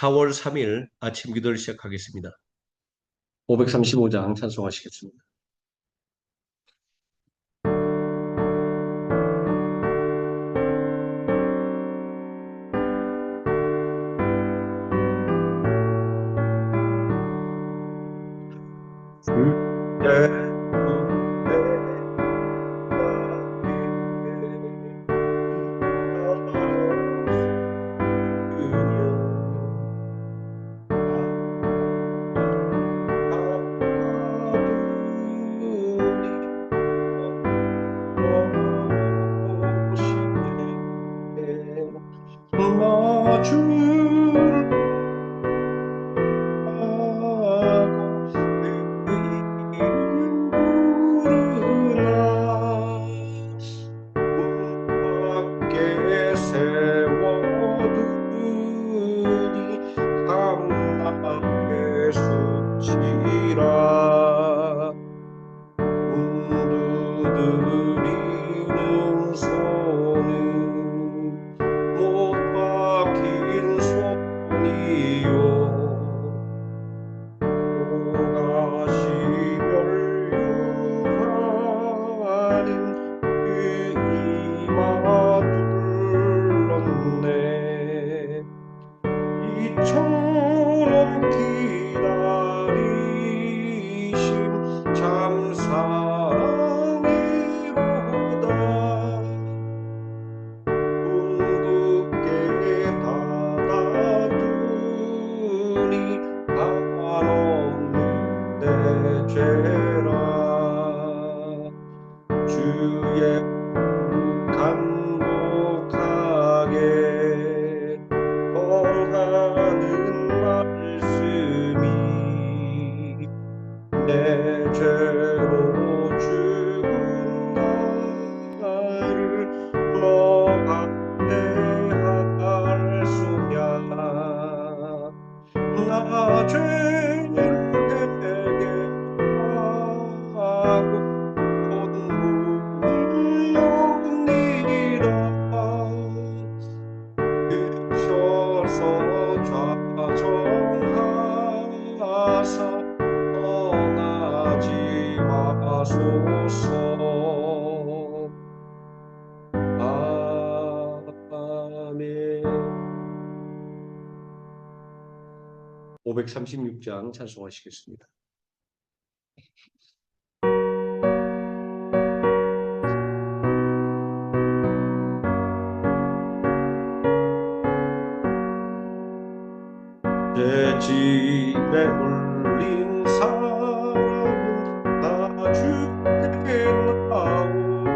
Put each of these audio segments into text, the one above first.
4월 3일 아침 기도를 시작하겠습니다. 535장 찬송하시겠습니다. 아멘. 536장 찬송하시겠습니다. 내 집에 올린 사람은 다 주께 나오라.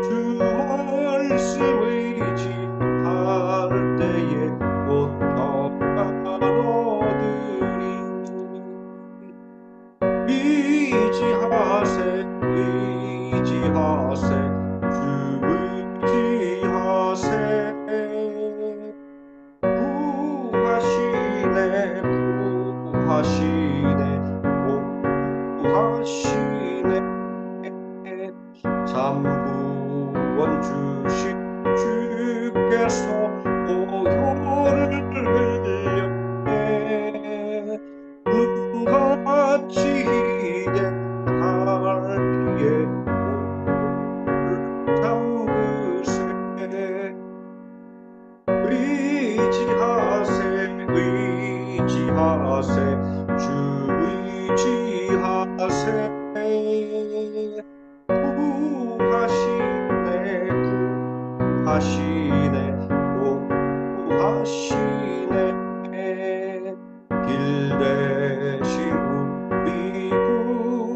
주 말씀 의지할 때에 곧 평안 얻으리. 의지하세 의지하세 주 의지하세. 구하시네 구하시네 구하시네. 잠구원 주신 주께서 보혈을 흘렸네. 눈같이 갈 뒤에 몸을 잠그세. 의지하세 의지하세 주 의지하세. 구하시네 구하시네 구하시네. 길 대신 우리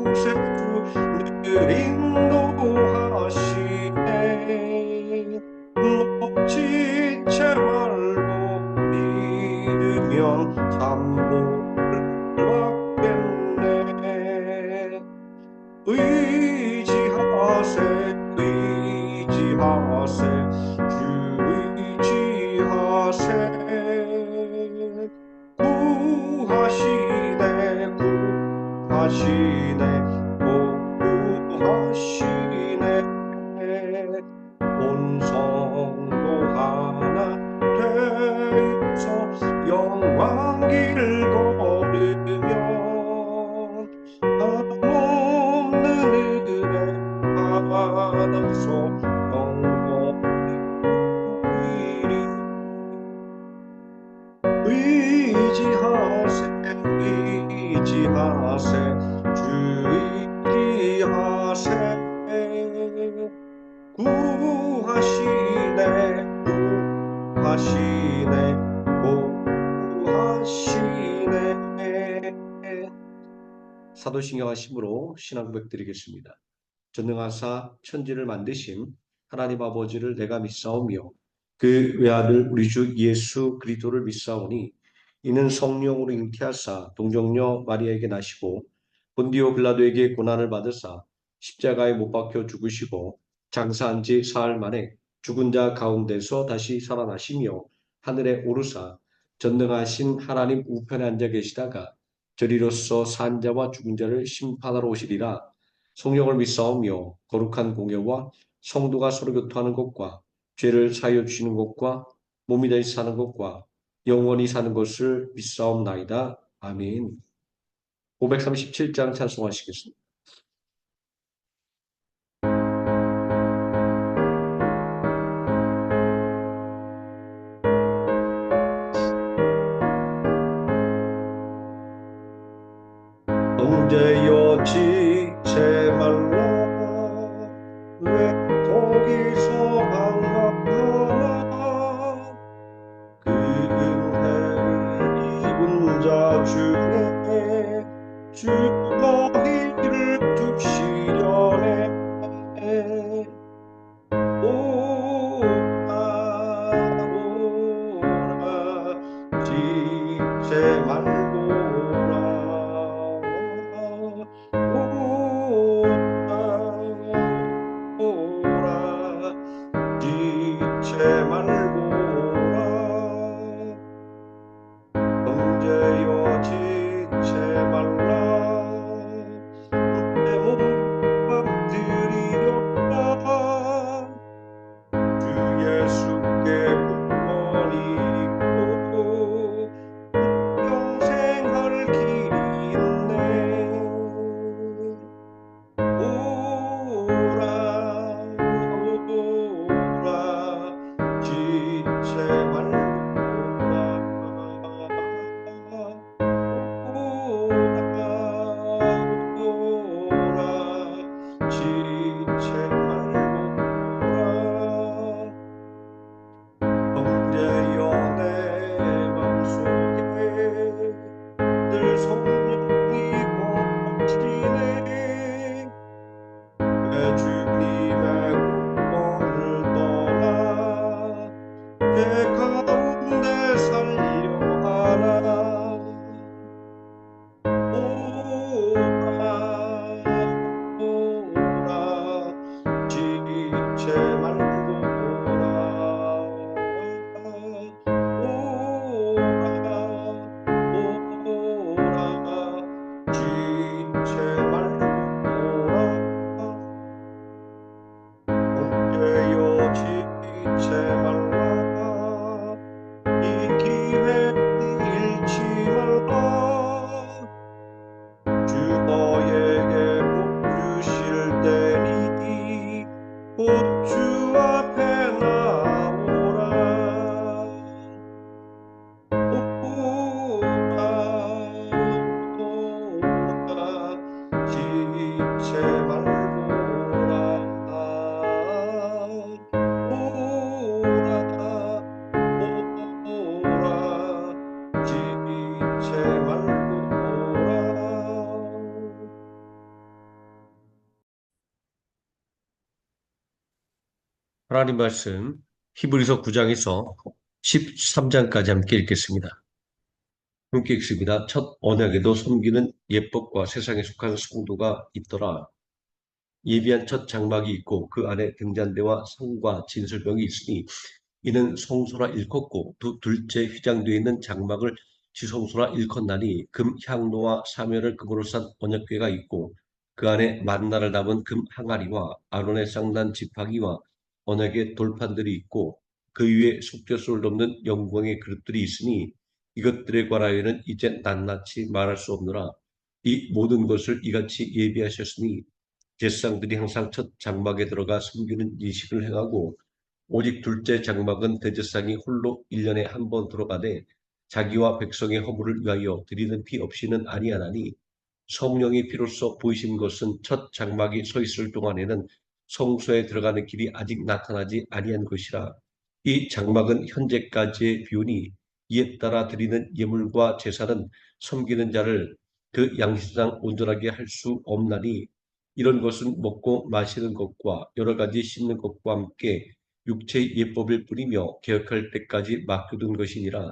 구세주 늘 인도하시네. 지체 말고 믿으면 참복을 받겠네. 의지하세 의지하세 주 의지하세. 구하시네 구하시네 구하시네. 온 성도 하나 되어서 영광길 걸으면 한없는 은혜 받아서 영원히 누리리. 의지하세 의지하세 주 의지하세. 구하시네 구하시네 구하시네. 사도신경과 힘으로 신앙 고백드리겠습니다. 전능하사 천지를 만드신 하나님 아버지를 내가 믿사오며 그 외아들 우리 주 예수 그리스도를 믿사오니 이는 성령으로 잉태하사 동정녀 마리아에게 나시고 본디오 빌라도에게 고난을 받으사 십자가에 못 박혀 죽으시고 장사한 지 사흘 만에 죽은 자 가운데서 다시 살아나시며 하늘에 오르사 전능하신 하나님 우편에 앉아 계시다가 저리로서 산 자와 죽은 자를 심판하러 오시리라. 성령을 믿사오며 거룩한 공예와 성도가 서로 교통하는 것과 죄를 사하여 주시는 것과 몸이 다시 사는 것과 영원히 사는 것을 믿사옵나이다. 아멘. 537장 찬송하시겠습니다. 형제여 지체 말라 왜 거기서 방황하나. 그 은혜를 입은 자 중에 주 너희를 두시려네. 오라 오라 지체 말고라. 오라 지체 말고라. 형제여 지체 말라 내 몸만 드리려라. 주 예수께 구원이 있고 평생 할 길이 있네. 오라 오라 지체 말고라. 오라 지체 말고라. 형제여 내 맘속에 늘 성령이 거치네. 내 주님의 구원을 떠나 죄 가운데 살려 하나. 오라 오라 지체 말고라. 오라 지체 말고라. 형제여 지체 말라 이 기회 잃지 말라. 주 너에게 복 주실 때니 곧 주 앞에 나오라. 오라 오라 지체 말고라. 오라 오라 지체 말고라. 하나님 말씀 히브리서 9장에서 13장까지 함께 읽겠습니다. 함께 읽습니다. 첫 언약에도 섬기는 예법과 세상에 속한 성도가 있더라. 예비한 첫 장막이 있고 그 안에 등잔대와 상과 진설병이 있으니 이는 성소라 일컫고 둘째 휘장되어 있는 장막을 지성소라 일컫나니 금 향로와 사면을 금으로 싼 언약궤가 있고 그 안에 만나를 담은 금 항아리와 아론의 쌍난 지팡이와 언약의 돌판들이 있고 그 위에 속죄소를 덮는 영광의 그릇들이 있으니 이것들에 관하여는 이제 낱낱이 말할 수 없노라. 이 모든 것을 이같이 예비하셨으니 제사장들이 항상 첫 장막에 들어가 섬기는 이식을 행하고 오직 둘째 장막은 대제사장이 홀로 1년에 한 번 들어가되 자기와 백성의 허물을 위하여 드리는 피 없이는 아니하나니 성령이 피로써 보이신 것은 첫 장막이 서 있을 동안에는 성소에 들어가는 길이 아직 나타나지 아니한 것이라. 이 장막은 현재까지의 비유니 이에 따라 드리는 예물과 제사는 섬기는 자를 그 양식상 온전하게 할 수 없나니 이런 것은 먹고 마시는 것과 여러 가지 씻는 것과 함께 육체의 예법일 뿐이며 개혁할 때까지 맡겨둔 것이니라.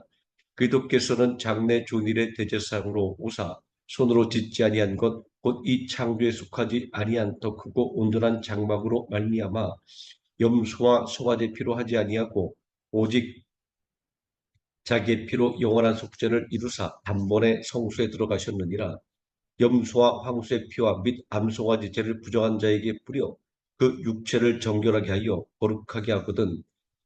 그리스도께서는 장래 존일의 대제사장으로 오사 손으로 짓지 아니한 것 곧 이 창조에 속하지 아니한 더 크고 온전한 장막으로 말미암아 염소와 소가제 피로 하지 아니하고 오직 자기의 피로 영원한 속죄를 이루사 단번에 성소에 들어가셨느니라. 염소와 황소의 피와 및 암소가지 죄를 부정한 자에게 뿌려 그 육체를 정결하게 하여 거룩하게 하거든.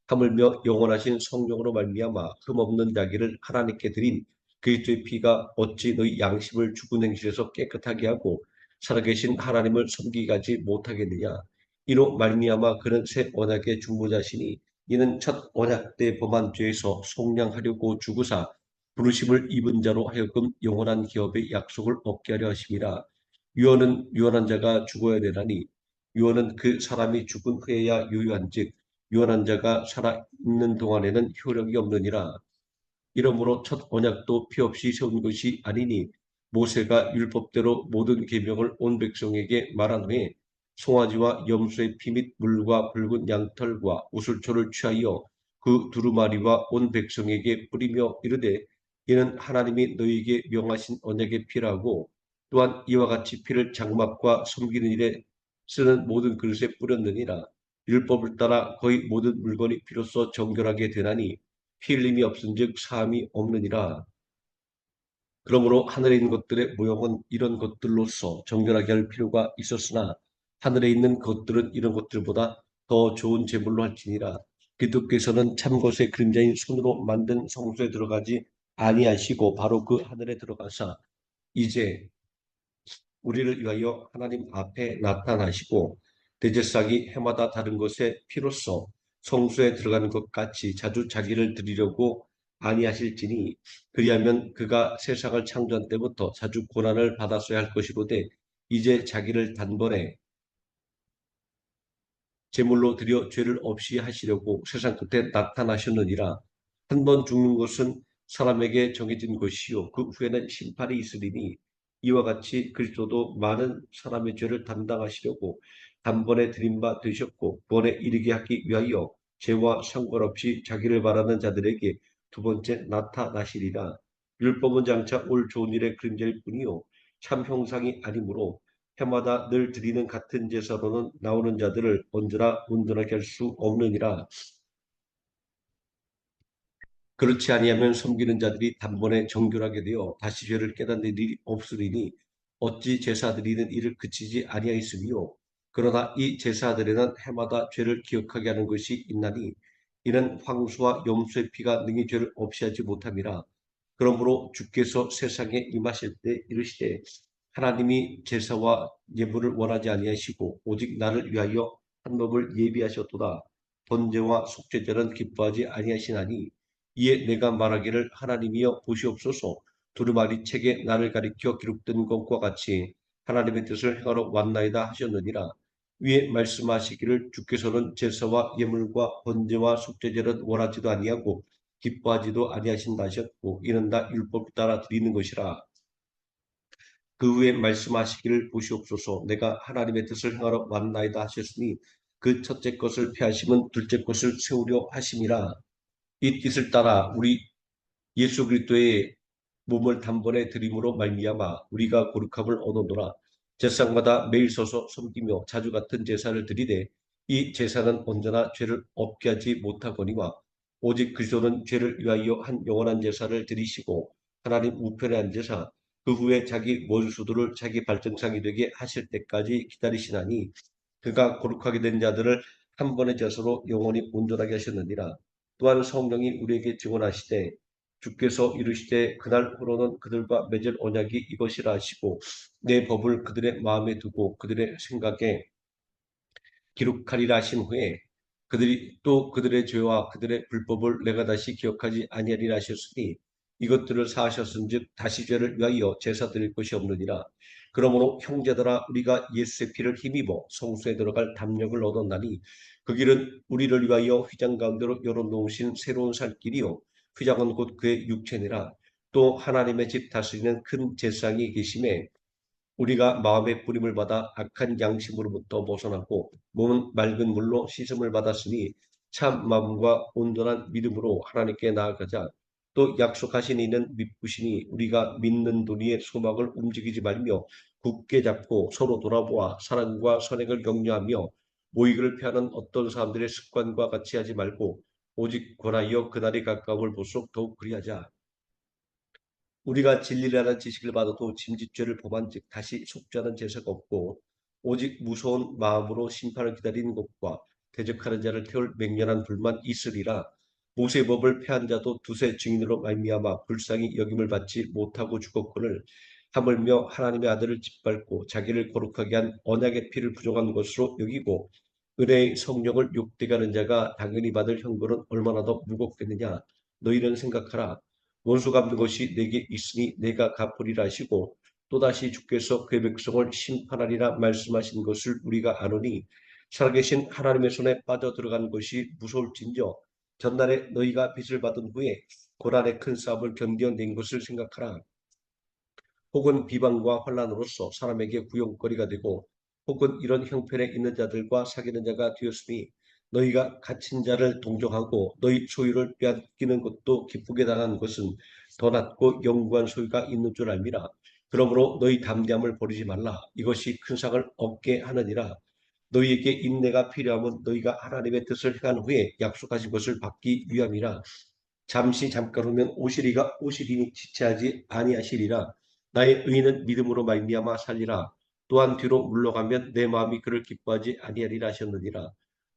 하물며 영원하신 성령으로 말미암아 흠없는 자기를 하나님께 드린 그리스도의 피가 어찌 너희 양심을 죽은 행실에서 깨끗하게 하고 살아계신 하나님을 섬기게 하지 못하겠느냐. 이로 말미암아 그는 새 언약의 중보자시니 이는 첫 언약 때 범한 죄에서 속량하려고 죽으사 부르심을 입은 자로 하여금 영원한 기업의 약속을 얻게 하려 하심이라. 유언은 유언한 자가 죽어야 되나니 유언은 그 사람이 죽은 후에야 유효한즉 유언한 자가 살아있는 동안에는 효력이 없느니라. 이러므로 첫 언약도 피 없이 세운 것이 아니니 모세가 율법대로 모든 계명을 온 백성에게 말한 후에 송아지와 염소의 피 및 물과 붉은 양털과 우슬초를 취하여 그 두루마리와 온 백성에게 뿌리며 이르되 이는 하나님이 너희에게 명하신 언약의 피라고 또한 이와 같이 피를 장막과 섬기는 일에 쓰는 모든 그릇에 뿌렸느니라. 율법을 따라 거의 모든 물건이 피로써 정결하게 되나니 피 흘림이 없은즉 사함이 없느니라. 그러므로 하늘에 있는 것들의 모형은 이런 것들로서 정결하게 할 필요가 있었으나 하늘에 있는 것들은 이런 것들보다 더 좋은 제물로 할지니라. 그리스도께서는 참것의 그림자인 손으로 만든 성소에 들어가지 아니하시고 바로 그 하늘에 들어가사 이제 우리를 위하여 하나님 앞에 나타나시고 대제사장이 해마다 다른 것에 피로써 성소에 들어가는 것 같이 자주 자기를 드리려고 아니하실지니 그리하면 그가 세상을 창조한 때부터 자주 고난을 받았어야 할 것이로되 이제 자기를 단번에 제물로 드려 죄를 없이 하시려고 세상 끝에 나타나셨느니라. 한 번 죽는 것은 사람에게 정해진 것이요 그 후에는 심판이 있으리니 이와 같이 그리스도도 많은 사람의 죄를 담당하시려고 단번에 드린 바 되셨고 구원에 이르게 하기 위하여 죄와 상관없이 자기를 바라는 자들에게 두 번째 나타나시리라. 율법은 장차 올 좋은 일의 그림자일 뿐이요 참 형상이 아니므로 해마다 늘 드리는 같은 제사로는 나오는 자들을 언제나 온전하게 할 수 없느니라. 그렇지 아니하면 섬기는 자들이 단번에 정결하게 되어 다시 죄를 깨닫는 일이 없으리니 어찌 제사 드리는 일을 그치지 아니하였으리요. 그러나 이 제사들에는 해마다 죄를 기억하게 하는 것이 있나니 이는 황소와 염소의 피가 능히 죄를 없이 하지 못함이라. 그러므로 주께서 세상에 임하실 때 이르시되 하나님이 제사와 예물을 원하지 아니하시고 오직 나를 위하여 한 법을 예비하셨도다. 번제와 속죄제는 기뻐하지 아니하시나니 이에 내가 말하기를 하나님이여 보시옵소서 두루마리 책에 나를 가리켜 기록된 것과 같이 하나님의 뜻을 행하러 왔나이다 하셨느니라. 위에 말씀하시기를 주께서는 제사와 예물과 번제와 속죄제를 원하지도 아니하고 기뻐하지도 아니하신다 하셨고 이는 다 율법 따라 드리는 것이라. 그 후에 말씀하시기를 보시옵소서 내가 하나님의 뜻을 행하러 왔나이다 하셨으니 그 첫째 것을 폐하심은 둘째 것을 세우려 하심이라. 이 뜻을 따라 우리 예수 그리스도의 몸을 단번에 드림으로 말미암아 우리가 거룩함을 얻어노라. 제사장마다 매일 서서 섬기며 자주 같은 제사를 드리되 이 제사는 언제나 죄를 없게 하지 못하거니와 오직 그리스도는 죄를 위하여 한 영원한 제사를 드리시고 하나님 우편에 앉으사 그 후에 자기 원수들을 자기 발등상이 되게 하실 때까지 기다리시나니 그가 거룩하게 된 자들을 한 번의 제사로 영원히 온전하게 하셨느니라. 또한 성령이 우리에게 증언하시되 주께서 이르시되 그날 후로는 그들과 맺을 언약이 이것이라 하시고 내 법을 그들의 마음에 두고 그들의 생각에 기록하리라 하신 후에 그들이 또 그들의 죄와 그들의 불법을 내가 다시 기억하지 아니하리라 하셨으니 이것들을 사하셨은즉 다시 죄를 위하여 제사 드릴 것이 없느니라. 그러므로 형제들아 우리가 예수의 피를 힘입어 성소에 들어갈 담력을 얻었나니 그 길은 우리를 위하여 휘장 가운데로 열어놓으신 새로운 살 길이요 휘장은 곧 그의 육체니라. 또 하나님의 집 다스리는 큰 제사장이 계심에 우리가 마음의 뿌림을 받아 악한 양심으로부터 벗어나고 몸은 맑은 물로 씻음을 받았으니 참 마음과 온전한 믿음으로 하나님께 나아가자. 또 약속하신 이는 믿으시니 우리가 믿는 도리의 소망을 움직이지 말며 굳게 잡고 서로 돌아보아 사랑과 선행을 격려하며 모이기를 피하는 어떤 사람들의 습관과 같이 하지 말고 오직 권하여 그날이 가까움을 볼수록 더욱 그리하자. 우리가 진리라는 지식을 받아도 짐짓죄를 범한즉 다시 속죄하는 제사가 없고 오직 무서운 마음으로 심판을 기다리는 것과 대적하는 자를 태울 맹렬한 불만 있으리라. 모세의 법을 폐한 자도 두세 증인으로 말미암아 불쌍히 여김을 받지 못하고 죽었거늘 하물며 하나님의 아들을 짓밟고 자기를 거룩하게 한 언약의 피를 부정한 것으로 여기고 은혜의 성령을 욕되게 하는 자가 당연히 받을 형벌은 얼마나 더 무겁겠느냐. 너희는 생각하라. 원수 갚는 것이 내게 있으니 내가 갚으리라 하시고 또다시 주께서 그의 백성을 심판하리라 말씀하신 것을 우리가 아노니 살아계신 하나님의 손에 빠져들어간 것이 무서울진저 전날에 너희가 빚을 받은 후에 고난의 큰 싸움을 견뎌낸 것을 생각하라. 혹은 비방과 환란으로서 사람에게 구용거리가 되고 혹은 이런 형편에 있는 자들과 사귀는 자가 되었으니 너희가 갇힌 자를 동정하고 너희 소유를 빼앗기는 것도 기쁘게 당한 것은 더 낫고 영구한 소유가 있는 줄 알미라. 그러므로 너희 담대함을 버리지 말라. 이것이 큰 상을 얻게 하느니라. 너희에게 인내가 필요하면 너희가 하나님의 뜻을 행한 후에 약속하신 것을 받기 위함이라. 잠시 잠깐 후면 오시리니 지체하지 아니하시리라. 나의 의인은 믿음으로 말미암아 살리라. 또한 뒤로 물러가면 내 마음이 그를 기뻐하지 아니하리라 하셨느니라.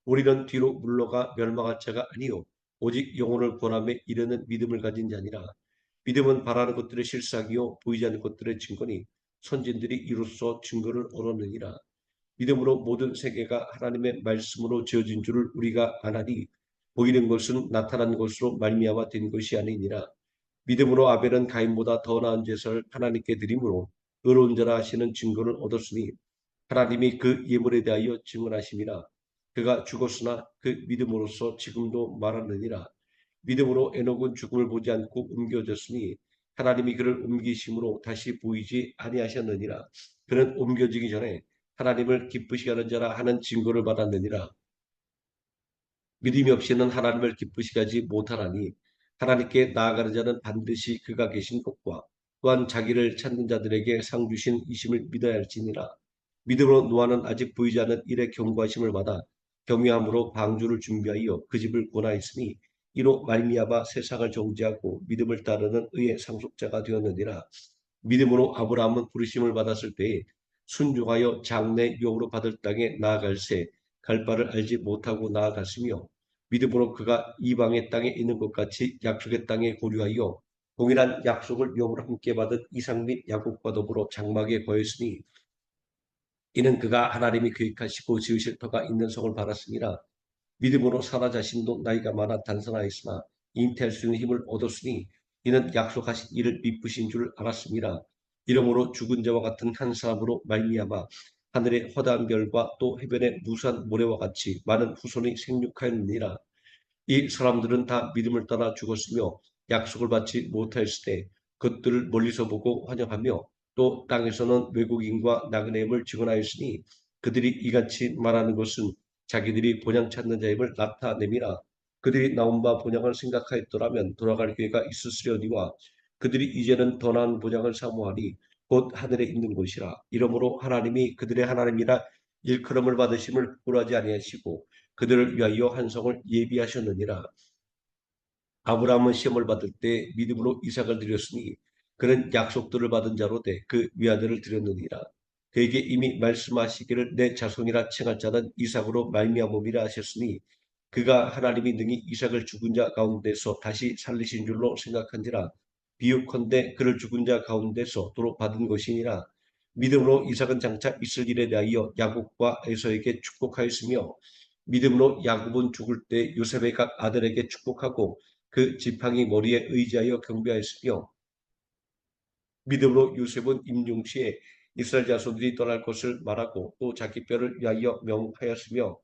우리는 뒤로 물러가 멸망할 자가 아니요 오직 영혼을 구원함에 이르는 믿음을 가진 자니라. 믿음은 바라는 것들의 실상이요 보이지 않는 것들의 증거니 선진들이 이로써 증거를 얻었느니라. 믿음으로 모든 세계가 하나님의 말씀으로 지어진 줄을 우리가 아나니 보이는 것은 나타난 것으로 말미암아 된 것이 아니니라. 믿음으로 아벨은 가인보다 더 나은 제사를 하나님께 드림으로 의로운 자라 하시는 증거를 얻었으니 하나님이 그 예물에 대하여 증언하심이라. 그가 죽었으나 그 믿음으로써 지금도 말하느니라. 믿음으로 에녹은 죽음을 보지 않고 옮겨졌으니 하나님이 그를 옮기심으로 다시 보이지 아니하셨느니라. 그는 옮겨지기 전에 하나님을 기쁘시게 하는 자라 하는 증거를 받았느니라. 믿음이 없이는 하나님을 기쁘시게 하지 못하나니 하나님께 나아가는 자는 반드시 그가 계신 곳과 또한 자기를 찾는 자들에게 상 주신 이심을 믿어야 할지니라. 믿음으로 노아는 아직 보이지 않는 일의 경고하심을 받아 경외함으로 방주를 준비하여 그 집을 구원하였으니 이로 말미암아 세상을 정죄하고 믿음을 따르는 의의 상속자가 되었느니라. 믿음으로 아브라함은 부르심을 받았을 때에 순종하여 장래 유업으로 받을 땅에 나아갈새 갈 바를 알지 못하고 나아갔으며 믿음으로 그가 이방의 땅에 있는 것 같이 약속의 땅에 고류하여 동일한 약속을 유업으로 함께 받은 이삭 및 야곱과 더불어 장막에 거했으니 이는 그가 하나님이 계획하시고 지으실 터가 있는 성을 바랐습니다. 믿음으로 사라 자신도 나이가 많아 단선하였으나 잉태할 수 있는 힘을 얻었으니 이는 약속하신 이를 미쁘신 줄 알았습니다. 이러므로 죽은 자와 같은 한 사람으로 말미암아 하늘의 허다한 별과 또 해변의 무수한 모래와 같이 많은 후손이 생육하였느니라. 이 사람들은 다 믿음을 따라 죽었으며 약속을 받지 못하였을 때 그것들을 멀리서 보고 환영하며 또 땅에서는 외국인과 나그네임을 증언하였으니 그들이 이같이 말하는 것은 자기들이 본향 찾는 자임을 나타내미라. 그들이 나온 바 본향을 생각하였더라면 돌아갈 기회가 있으려니와 그들이 이제는 더 나은 본향을 사모하니 곧 하늘에 있는 곳이라. 이러므로 하나님이 그들의 하나님이라 일컬음을 받으심을 부끄러워하지 아니하시고 그들을 위하여 한 성을 예비하셨느니라. 아브라함은 시험을 받을 때 믿음으로 이삭을 드렸으니 그는 약속들을 받은 자로 돼 그 외아들을 드렸느니라. 그에게 이미 말씀하시기를 내 자손이라 칭할 자는 이삭으로 말미암음이라 하셨으니 그가 하나님이 능히 이삭을 죽은 자 가운데서 다시 살리신 줄로 생각한지라. 비유컨대 그를 죽은 자 가운데서 도로 받은 것이니라. 믿음으로 이삭은 장차 있을 일에 대하여 야곱과 에서에게 축복하였으며, 믿음으로 야곱은 죽을 때 요셉의 각 아들에게 축복하고 그 지팡이 머리에 의지하여 경배하였으며, 믿음으로 요셉은 임종시에 이스라엘 자손들이 떠날 것을 말하고 또 자기 뼈를 위하여 명하였으며,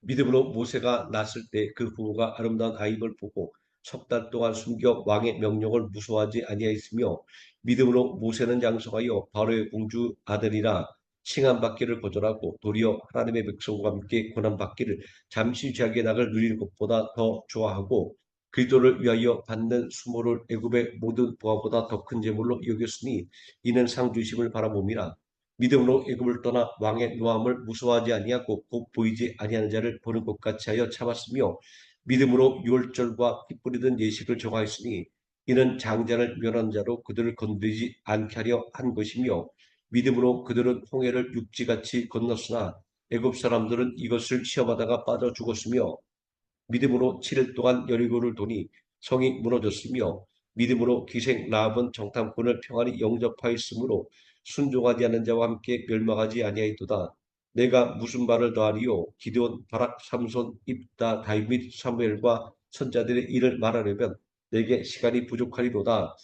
믿음으로 모세가 낳았을 때 그 부모가 아름다운 아임을 보고 석 달 동안 숨겨 왕의 명령을 무서워하지 아니하였으며, 믿음으로 모세는 양성하여 바로의 공주 아들이라 칭함받기를 거절하고 도리어 하나님의 백성과 함께 고난받기를 잠시 죄악의 낙을 누리는 것보다 더 좋아하고, 그리스도를 위하여 받는 수모를 애굽의 모든 보화보다 더 큰 재물로 여겼으니 이는 상 주심을 바라봄이라. 믿음으로 애굽을 떠나 왕의 노함을 무서워하지 아니하고 곧 보이지 아니하는 자를 보는 것 같이 하여 참았으며, 믿음으로 유월절과 피 뿌리던 예식을 정하였으니 이는 장자를 멸한 자로 그들을 건드리지 않게 하려 한 것이며, 믿음으로 그들은 홍해를 육지같이 건넜으나 애굽 사람들은 이것을 시험하다가 빠져 죽었으며, 믿음으로 7일 동안 여리고를 도니 성이 무너졌으며, 믿음으로 기생 라합은 정탐꾼을 평안히 영접하였으므로 순종하지 않은 자와 함께 멸망하지 아니하였도다. 내가 무슨 말을 더하리요? 기드온, 바락, 삼손, 입다, 다윗 및 사무엘과 선자들의 일을 말하려면 내게 시간이 부족하리로다.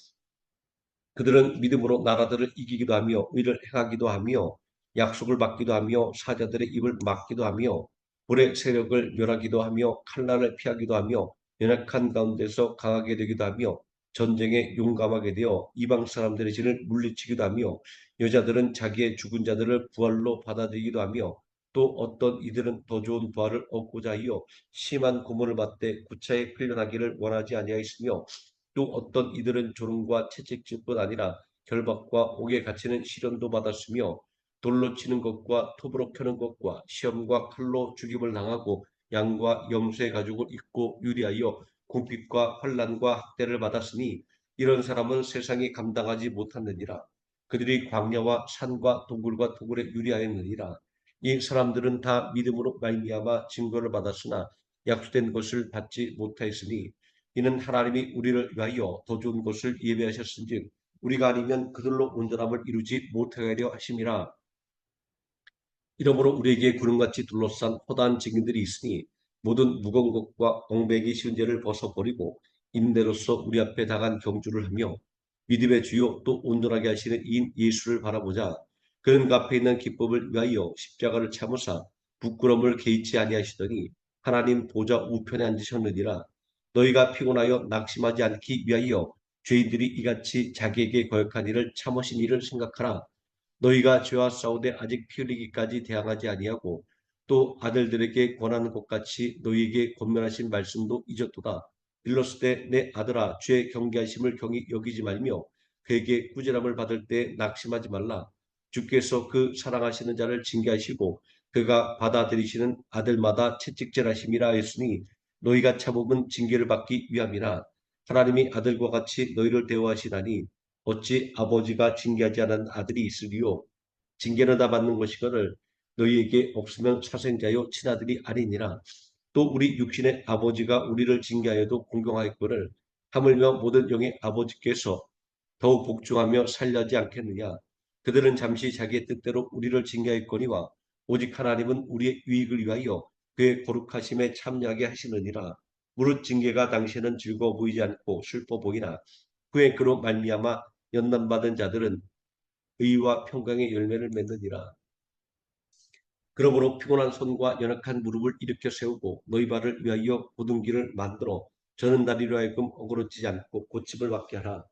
그들은 믿음으로 나라들을 이기기도 하며 의를 행하기도 하며 약속을 받기도 하며 사자들의 입을 막기도 하며 불의 세력을 멸하기도 하며 칼날을 피하기도 하며 연약한 가운데서 강하게 되기도 하며 전쟁에 용감하게 되어 이방 사람들의 진을 물리치기도 하며, 여자들은 자기의 죽은 자들을 부활로 받아들이기도 하며, 또 어떤 이들은 더 좋은 부활을 얻고자 하여 심한 고문을 받되 구차에 풀려나기를 원하지 아니하였으며, 또 어떤 이들은 조롱과 채찍질 뿐 아니라 결박과 옥에 갇히는 시련도 받았으며, 돌로 치는 것과 톱으로 켜는 것과 시험과 칼로 죽임을 당하고 양과 염소의 가죽을 입고 유리하여 궁핍과 환난과 학대를 받았으니 이런 사람은 세상이 감당하지 못하느니라. 그들이 광야와 산과 동굴과 토굴에 유리하였느니라. 이 사람들은 다 믿음으로 말미암아 증거를 받았으나 약속된 것을 받지 못하였으니 이는 하나님이 우리를 위하여 더 좋은 것을 예비하셨은즉 우리가 아니면 그들로 온전함을 이루지 못하게 하려 하심이라. 이러므로 우리에게 구름같이 둘러싼 허다한 증인들이 있으니 모든 무거운 것과 엉매기 쉬운 죄를 벗어버리고 임대로서 우리 앞에 당한 경주를 하며 믿음의 주요 또 온전하게 하시는 이인 예수를 바라보자. 그는 그 앞에 있는 기법을 위하여 십자가를 참으사 부끄러움을 개의치 아니하시더니 하나님 보좌 우편에 앉으셨느니라. 너희가 피곤하여 낙심하지 않기 위하여 죄인들이 이같이 자기에게 거역한 일을 참으신 일을 생각하라. 너희가 죄와 싸우되 아직 피 흘리기까지 대항하지 아니하고 또 아들들에게 권하는 것 같이 너희에게 권면하신 말씀도 잊었도다. 일렀을 때 내 아들아 주의 경계하심을 경히 여기지 말며 그에게 꾸지람을 받을 때 낙심하지 말라. 주께서 그 사랑하시는 자를 징계하시고 그가 받아들이시는 아들마다 채찍질하심이라 했으니 너희가 참음은 징계를 받기 위함이라. 하나님이 아들과 같이 너희를 대우하시다니 어찌 아버지가 징계하지 않은 아들이 있으리요? 징계는 다 받는 것이거늘 너희에게 없으면 사생자요 친아들이 아니니라. 또 우리 육신의 아버지가 우리를 징계하여도 공경하였거늘 하물며 모든 영의 아버지께서 더욱 복종하며 살려지 않겠느냐. 그들은 잠시 자기의 뜻대로 우리를 징계하였거니와 오직 하나님은 우리의 유익을 위하여 그의 거룩하심에 참여하게 하시느니라. 무릇 징계가 당시에는 즐거워 보이지 않고 슬퍼 보이나 그의 그로 말미암아 연단받은 자들은 의와 평강의 열매를 맺느니라. 그러므로 피곤한 손과 연약한 무릎을 일으켜 세우고 너희 발을 위하여 곧은 길을 만들어 저는 다리로 하여금 어그러지지 않고 고침을 받게 하라.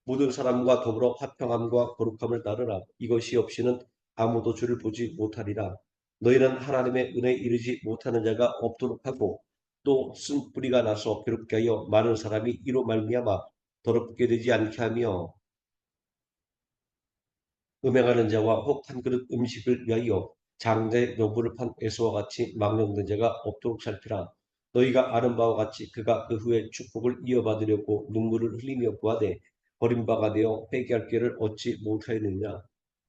모든 사람과 더불어 화평함과 거룩함을 따르라. 이것이 없이는 아무도 주를 보지 못하리라. 너희는 하나님의 은혜에 이르지 못하는 자가 없도록 하고 또 쓴 뿌리가 나서 괴롭게 하여 많은 사람이 이로 말미암아 더럽게 되지 않게 하며 음행하는 자와 혹 한 그릇 음식을 위하여 장자의 명분을 판 에서와 같이 망령된 자가 없도록 살피라. 너희가 아는 바와 같이 그가 그 후에 축복을 이어받으려고 눈물을 흘리며 구하되 버림바가 되어 회개할 기회를 얻지 못하였느니라.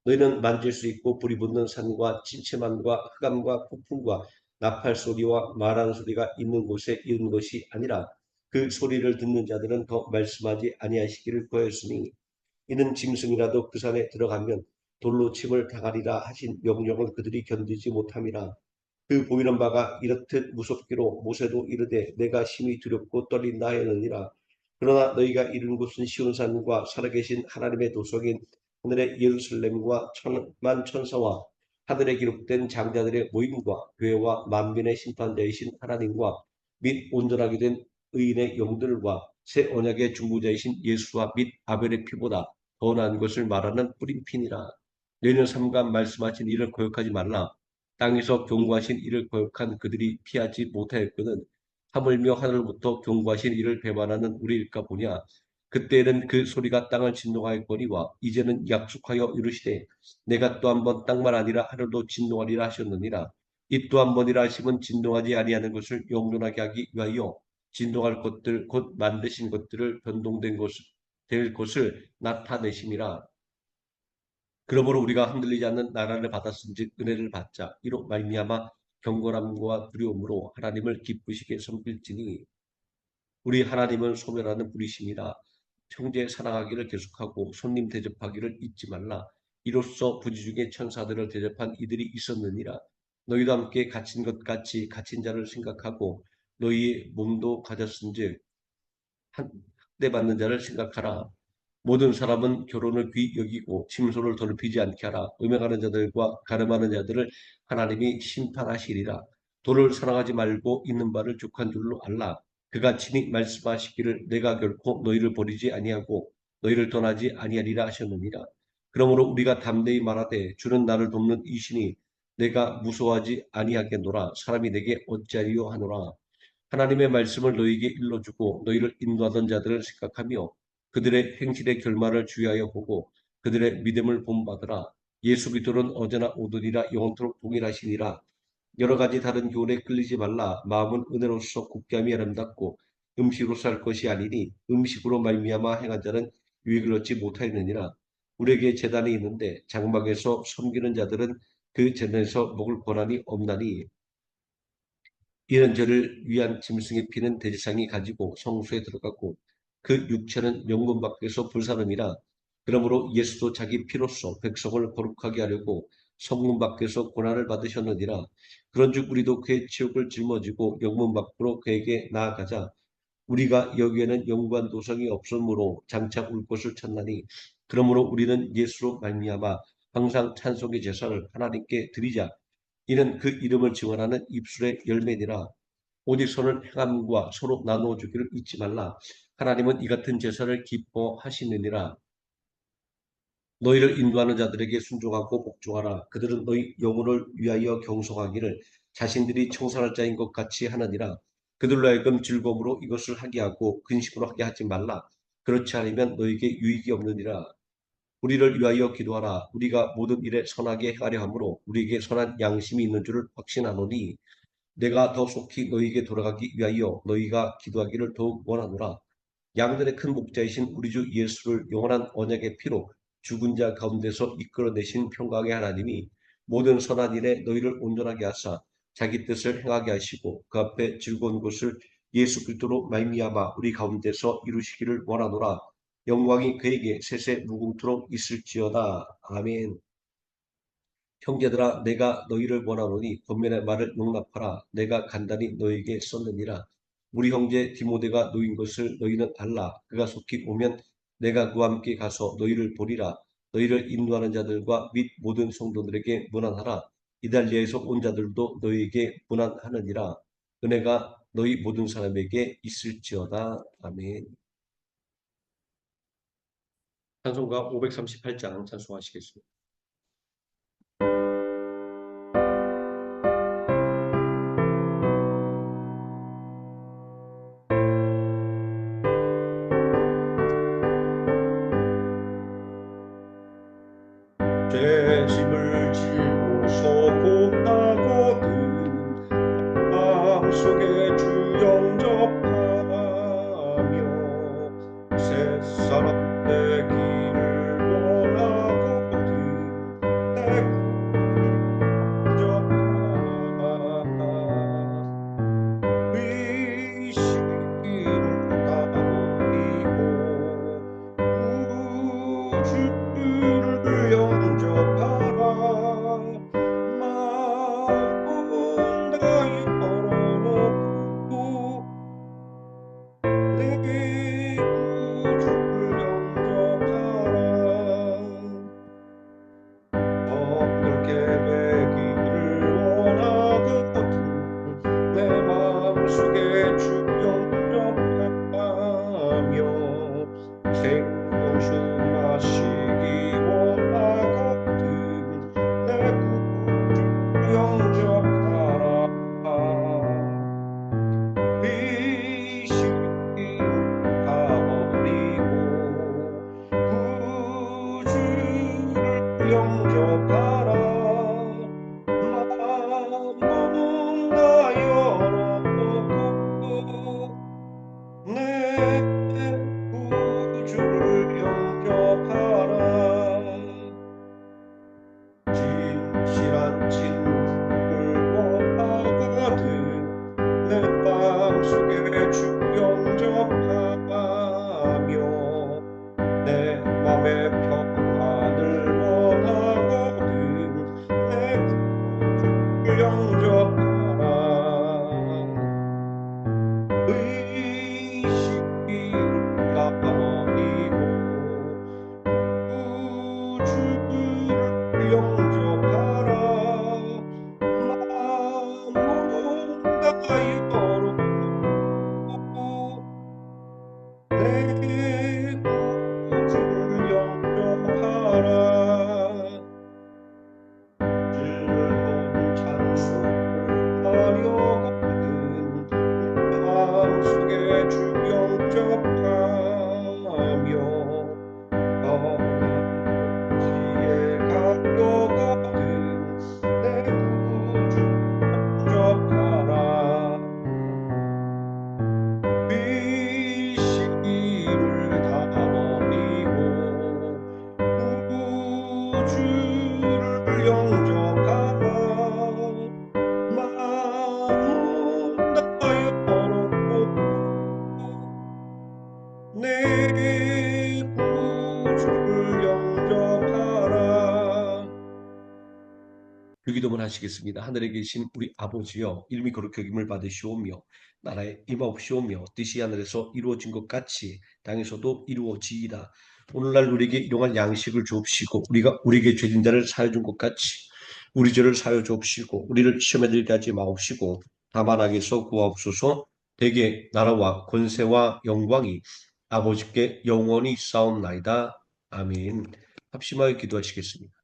너희는 만질 수 있고 불이 붙는 산과 침침함과 흑암과 폭풍과 나팔 소리와 말하는 소리가 있는 곳에 이은 것이 아니라 그 소리를 듣는 자들은 더 말씀하지 아니하시기를 구하였으니 이는 짐승이라도 그 산에 들어가면 돌로 침을 당하리라 하신 명령을 그들이 견디지 못함이라. 그 보이는 바가 이렇듯 무섭기로 모세도 이르되 내가 심히 두렵고 떨린다 하였느니라. 그러나 너희가 이른 곳은 시온산과 살아계신 하나님의 도성인 하늘의 예루살렘과 천만 천사와 하늘에 기록된 장자들의 모임과 교회와 만민의 심판자이신 하나님과 및 온전하게 된 의인의 영들과 새 언약의 중보자이신 예수와 및 아벨의 피보다 더 나은 것을 말하는 뿌림핀이라. 너희는 삼간 말씀하신 이를 거역하지 말라. 땅에서 경고하신 이를 거역한 그들이 피하지 못하였거든. 하물며 하늘부터 경고하신 이를 배반하는 우리일까 보냐. 그때에는 그 소리가 땅을 진동하였거니와 이제는 약속하여 이르시되 내가 또 한 번 땅만 아니라 하늘도 진동하리라 하셨느니라. 이 또 한 번이라 하심은 진동하지 아니하는 것을 영존하게 하기 위하여 진동할 것들 곧 만드신 것들을 변동된 것을 될 것을 나타내심이라. 그러므로 우리가 흔들리지 않는 나라를 받았은즉 은혜를 받자. 이로 말미암아 경건함과 두려움으로 하나님을 기쁘시게 섬길지니 우리 하나님은 소멸하는 분이심이라. 형제 사랑하기를 계속하고 손님 대접하기를 잊지 말라. 이로써 부지 중에 천사들을 대접한 이들이 있었느니라. 너희도 함께 갇힌 것 같이 갇힌 자를 생각하고 너희 몸도 가졌은즉 학대받는 자를 생각하라. 모든 사람은 결혼을 귀히 여기고 침소를 더럽히지 않게 하라. 음행하는 자들과 가늠하는 자들을 하나님이 심판하시리라. 돈을 사랑하지 말고 있는 바를 족한 줄로 알라. 그가 친히 말씀하시기를 내가 결코 너희를 버리지 아니하고 너희를 떠나지 아니하리라 하셨느니라. 그러므로 우리가 담대히 말하되 주는 나를 돕는 이시니 내가 무서워하지 아니하겠노라. 사람이 내게 어찌하리요 하노라. 하나님의 말씀을 너희에게 일러주고 너희를 인도하던 자들을 생각하며 그들의 행실의 결말을 주의하여 보고 그들의 믿음을 본받으라. 예수 그리스도는 어제나 오늘이라 영원토록 동일하시니라. 여러 가지 다른 교훈에 끌리지 말라. 마음은 은혜로서 굳게함이 아름답고 음식으로 살 것이 아니니 음식으로 말미암아 행한 자는 유익을 얻지 못하였느니라. 우리에게 제단이 있는데 장막에서 섬기는 자들은 그 제단에서 먹을 권한이 없나니 이런 죄를 위한 짐승의 피는 대제사장이 가지고 성소에 들어갔고 그 육체는 영문 밖에서 불사름이라. 그러므로 예수도 자기 피로써 백성을 거룩하게 하려고 성문 밖에서 고난을 받으셨느니라. 그런즉 우리도 그의 지옥을 짊어지고 영문 밖으로 그에게 나아가자. 우리가 여기에는 영구한 도성이 없으므로 장차 울 것을 찾나니 그러므로 우리는 예수로 말미암아 항상 찬송의 제사를 하나님께 드리자. 이는 그 이름을 증언하는 입술의 열매니라. 오직 선을 행함과 서로 나누어 주기를 잊지 말라. 하나님은 이 같은 제사를 기뻐하시느니라. 너희를 인도하는 자들에게 순종하고 복종하라. 그들은 너희 영혼을 위하여 경성하기를 자신들이 청산할 자인 것 같이 하느니라. 그들로 하여금 즐거움으로 이것을 하게 하고 근심으로 하게 하지 말라. 그렇지 않으면 너희에게 유익이 없느니라. 우리를 위하여 기도하라. 우리가 모든 일에 선하게 행하려 함으로 우리에게 선한 양심이 있는 줄을 확신하노니 내가 더 속히 너희에게 돌아가기 위하여 너희가 기도하기를 더욱 원하노라. 양들의 큰 목자이신 우리 주 예수를 영원한 언약의 피로 죽은 자 가운데서 이끌어내신 평강의 하나님이 모든 선한 일에 너희를 온전하게 하사 자기 뜻을 행하게 하시고 그 앞에 즐거운 것을 예수 그리스도로 말미암아 우리 가운데서 이루시기를 원하노라. 영광이 그에게 세세 무궁토록 있을지어다. 아멘. 형제들아 내가 너희를 원하노니 권면의 말을 용납하라. 내가 간단히 너희에게 썼느니라. 우리 형제 디모데가 놓인 것을 너희는 알라. 그가 속히 오면 내가 그와 함께 가서 너희를 보리라. 너희를 인도하는 자들과 및 모든 성도들에게 문안하라. 이달리아에서 온 자들도 너희에게 문안하느니라. 은혜가 너희 모든 사람에게 있을지어다. 아멘. 찬송가 538장 찬송하시겠습니다. 죄짐을 지고서 곧다거든 마음속에 주 영접하며 새사람 되기를 원하거든 기도하시겠습니다. 하늘에 계신 우리 아버지여, 이름이 거룩히 여김을 받으시오며 나라에 임하옵시오며 뜻이 하늘에서 이루어진 것 같이 땅에서도 이루어지이다. 오늘날 우리에게 일용할 양식을 주옵시고 우리가 우리에게 죄진 자를 사하여 준 것 같이 우리 죄를 사하여 주옵시고 우리를 시험에 들게 하지 마옵시고 다만 악에서 구하옵소서. 대개 나라와 권세와 영광이 아버지께 영원히 있사옵나이다. 아멘. 합심하여 기도하시겠습니다.